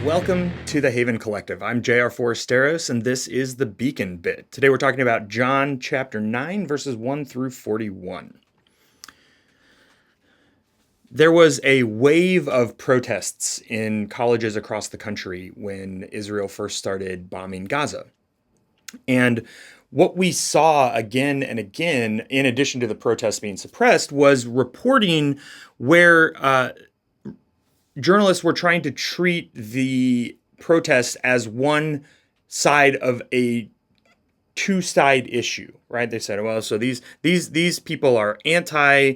Welcome to the Haven Collective. I'm J.R. Foresteros, and this is the Beacon Bit. Today we're talking about John chapter 9, verses 1 through 41. There was a wave of protests in colleges across the country when Israel first started bombing Gaza. And what we saw again and again, in addition to the protests being suppressed, was reporting where journalists were trying to treat the protests as one side of a two-side issue, right? They said, well, so these people are anti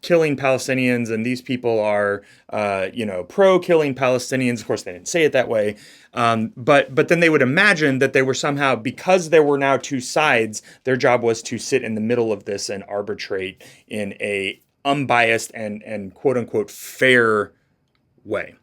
killing Palestinians, and these people are pro killing Palestinians. Of course, they didn't say it that way, but then they would imagine that they were somehow, because there were now two sides, their job was to sit in the middle of this and arbitrate in a unbiased and quote unquote fair way.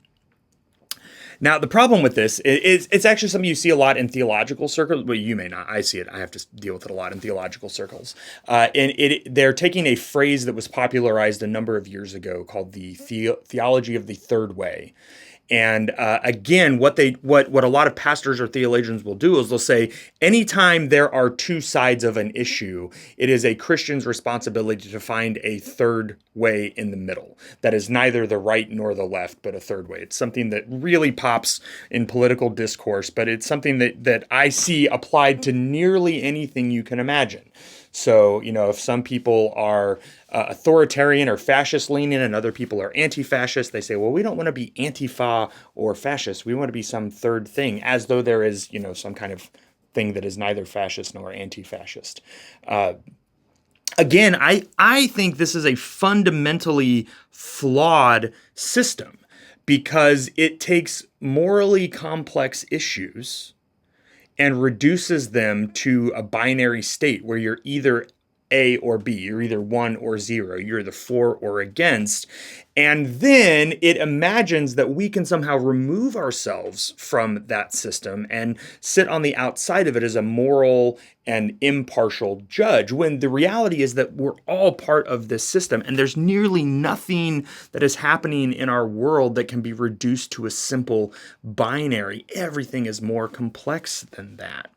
Now, the problem with this is it's actually something you see a lot in theological circles. Well, you may not. I see it. I have to deal with it a lot in theological circles. They're taking a phrase that was popularized a number of years ago called the theology of the third way. And again, what a lot of pastors or theologians will do is they'll say, anytime there are two sides of an issue, it is a Christian's responsibility to find a third way in the middle. That is neither the right nor the left, but a third way. It's something that really pops in political discourse, but it's something that I see applied to nearly anything you can imagine. So, if some people are authoritarian or fascist leaning and other people are anti-fascist, they say, well, we don't want to be Antifa or fascist. We want to be some third thing, as though there is, some kind of thing that is neither fascist nor anti-fascist. Again, I think this is a fundamentally flawed system because it takes morally complex issues and reduces them to a binary state where you're either A or B. You're either 1 or 0. You're the for or against. And then it imagines that we can somehow remove ourselves from that system and sit on the outside of it as a moral and impartial judge, when the reality is that we're all part of this system, and there's nearly nothing that is happening in our world that can be reduced to a simple binary. Everything is more complex than that.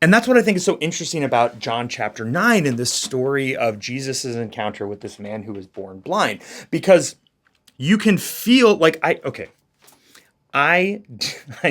And that's what I think is so interesting about John chapter 9 and this story of Jesus' encounter with this man who was born blind. Because you can feel like, I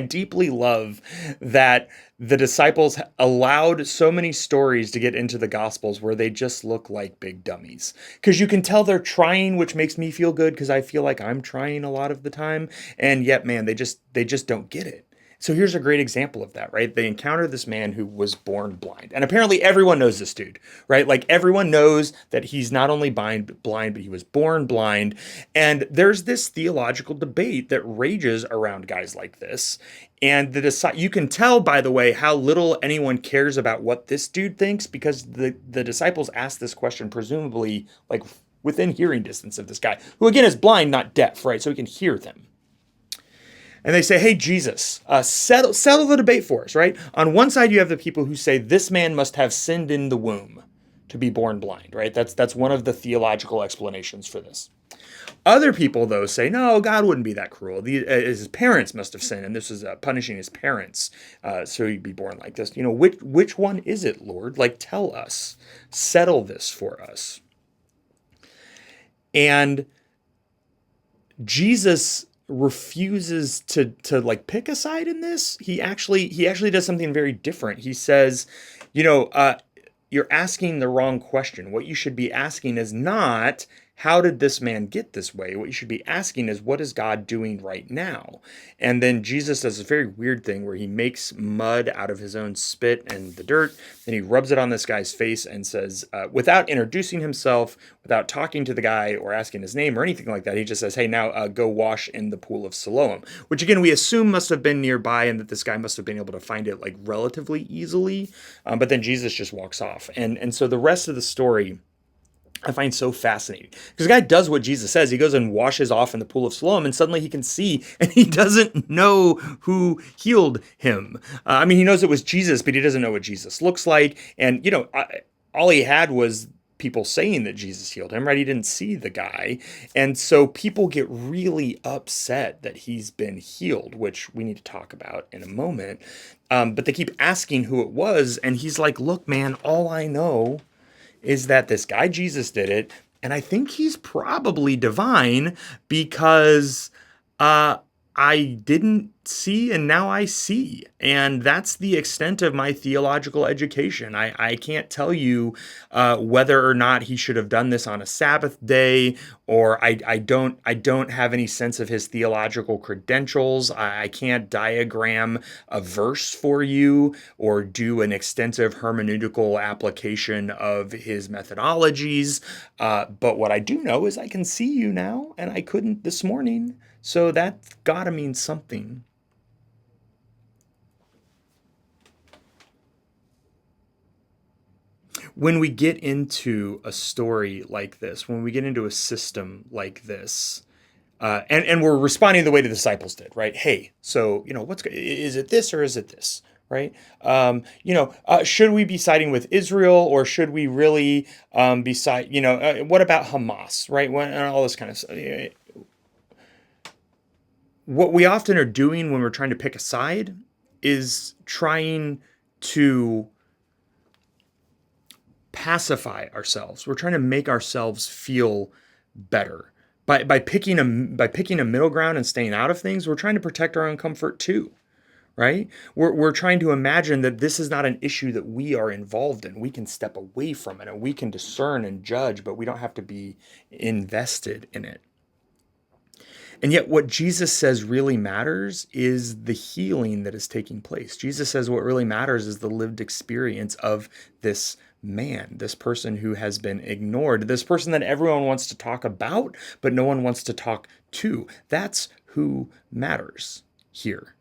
deeply love that the disciples allowed so many stories to get into the Gospels where they just look like big dummies. Because you can tell they're trying, which makes me feel good because I feel like I'm trying a lot of the time. And yet, man, they just don't get it. So here's a great example of that, right? They encounter this man who was born blind. And apparently everyone knows this dude, right? Like everyone knows that he's not only blind, but he was born blind. And there's this theological debate that rages around guys like this. And you can tell, by the way, how little anyone cares about what this dude thinks, because the disciples asked this question presumably like within hearing distance of this guy, who again is blind, not deaf, right? So he can hear them. And they say, hey, Jesus, settle the debate for us, right? On one side, you have the people who say this man must have sinned in the womb to be born blind, right? That's one of the theological explanations for this. Other people, though, say, no, God wouldn't be that cruel. His parents must have sinned, and this is punishing his parents, so he'd be born like this. Which one is it, Lord? Like, tell us. Settle this for us. And Jesus refuses to like pick a side in this. He actually does something very different. He says, you're asking the wrong question. What you should be asking is not, how did this man get this way? What you should be asking is, what is God doing right now? And then Jesus does a very weird thing where he makes mud out of his own spit and the dirt, and he rubs it on this guy's face and says, without introducing himself, without talking to the guy or asking his name or anything like that, he just says, hey, now go wash in the pool of Siloam, which again, we assume must have been nearby and that this guy must have been able to find it like relatively easily. But then Jesus just walks off. And so the rest of the story I find so fascinating, because the guy does what Jesus says. He goes and washes off in the pool of Siloam, and suddenly he can see, and he doesn't know who healed him. He knows it was Jesus, but he doesn't know what Jesus looks like. And, all he had was people saying that Jesus healed him, right? He didn't see the guy. And so people get really upset that he's been healed, which we need to talk about in a moment. But they keep asking who it was. And he's like, look, man, all I know is that this guy Jesus did it. And I think he's probably divine because uh, I didn't see and now I see. And that's the extent of my theological education. I can't tell you whether or not he should have done this on a Sabbath day, or I don't have any sense of his theological credentials. I can't diagram a verse for you or do an extensive hermeneutical application of his methodologies. But what I do know is I can see you now, and I couldn't this morning. So that's gotta mean something. When we get into a story like this, when we get into a system like this, and we're responding the way the disciples did, right? Hey, so is it this or is it this, right? Should we be siding with Israel or should we really be side? What about Hamas, right? And all this kind of stuff. What we often are doing when we're trying to pick a side is trying to pacify ourselves. We're trying to make ourselves feel better by picking a middle ground and staying out of things. We're trying to protect our own comfort too, right? We're trying to imagine that this is not an issue that we are involved in. We can step away from it and we can discern and judge, but we don't have to be invested in it. And yet what Jesus says really matters is the healing that is taking place. Jesus says what really matters is the lived experience of this man, this person who has been ignored, this person that everyone wants to talk about, but no one wants to talk to. That's who matters here.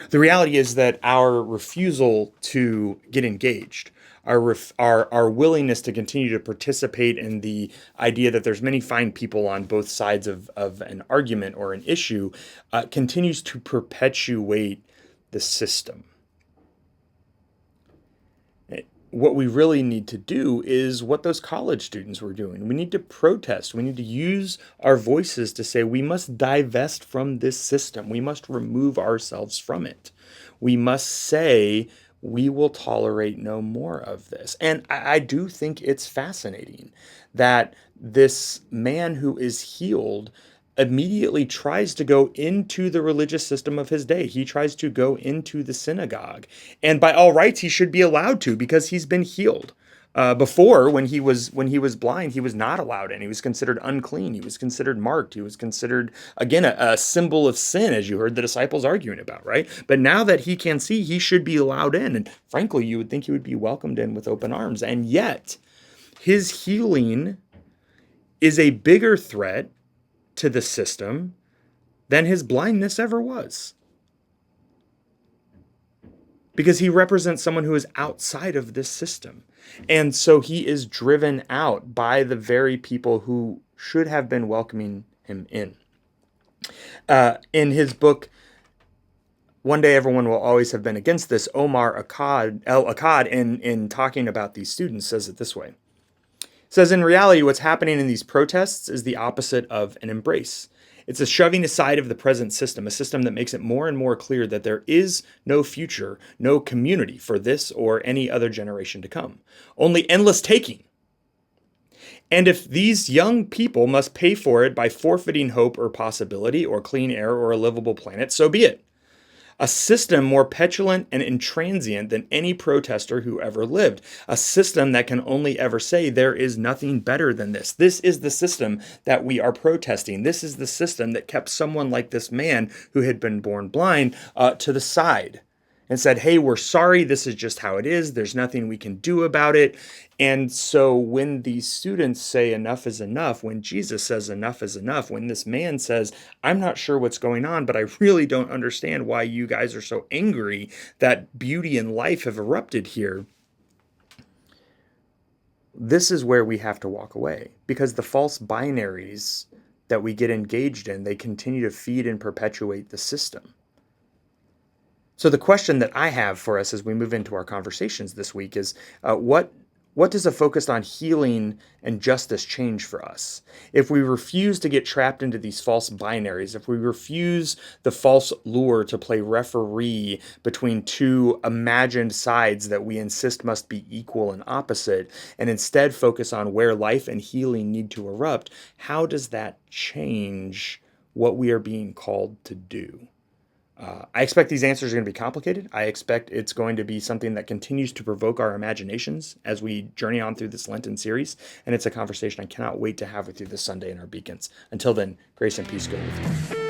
The reality is that our refusal to get engaged, our willingness to continue to participate in the idea that there's many fine people on both sides of an argument or an issue, continues to perpetuate the system. What we really need to do is what those college students were doing. We need to protest. We need to use our voices to say we must divest from this system. We must remove ourselves from it. We must say we will tolerate no more of this. And I do think it's fascinating that this man who is healed immediately tries to go into the religious system of his day. He tries to go into the synagogue. And by all rights, he should be allowed to because he's been healed. Before, when he was blind, he was not allowed in. He was considered unclean. He was considered marked. He was considered, again, a symbol of sin, as you heard the disciples arguing about, right? But now that he can see, he should be allowed in. And frankly, you would think he would be welcomed in with open arms. And yet, his healing is a bigger threat to the system than his blindness ever was. Because he represents someone who is outside of this system. And so he is driven out by the very people who should have been welcoming him in. In his book, One Day Everyone Will Always Have Been Against This, Omar El-Akkad, in talking about these students, says it this way. Says, in reality, what's happening in these protests is the opposite of an embrace. It's a shoving aside of the present system, a system that makes it more and more clear that there is no future, no community for this or any other generation to come. Only endless taking. And if these young people must pay for it by forfeiting hope or possibility or clean air or a livable planet, so be it. A system more petulant and intransient than any protester who ever lived. A system that can only ever say there is nothing better than this. This is the system that we are protesting. This is the system that kept someone like this man who had been born blind to the side and said, hey, we're sorry. This is just how it is. There's nothing we can do about it. And so when these students say enough is enough, when Jesus says enough is enough, when this man says, I'm not sure what's going on, but I really don't understand why you guys are so angry that beauty and life have erupted here. This is where we have to walk away, because the false binaries that we get engaged in, they continue to feed and perpetuate the system. So the question that I have for us as we move into our conversations this week is, what does a focus on healing and justice change for us? If we refuse to get trapped into these false binaries, if we refuse the false lure to play referee between two imagined sides that we insist must be equal and opposite, and instead focus on where life and healing need to erupt, how does that change what we are being called to do? I expect these answers are going to be complicated. I expect it's going to be something that continues to provoke our imaginations as we journey on through this Lenten series. And it's a conversation I cannot wait to have with you this Sunday in our beacons. Until then, grace and peace go with you.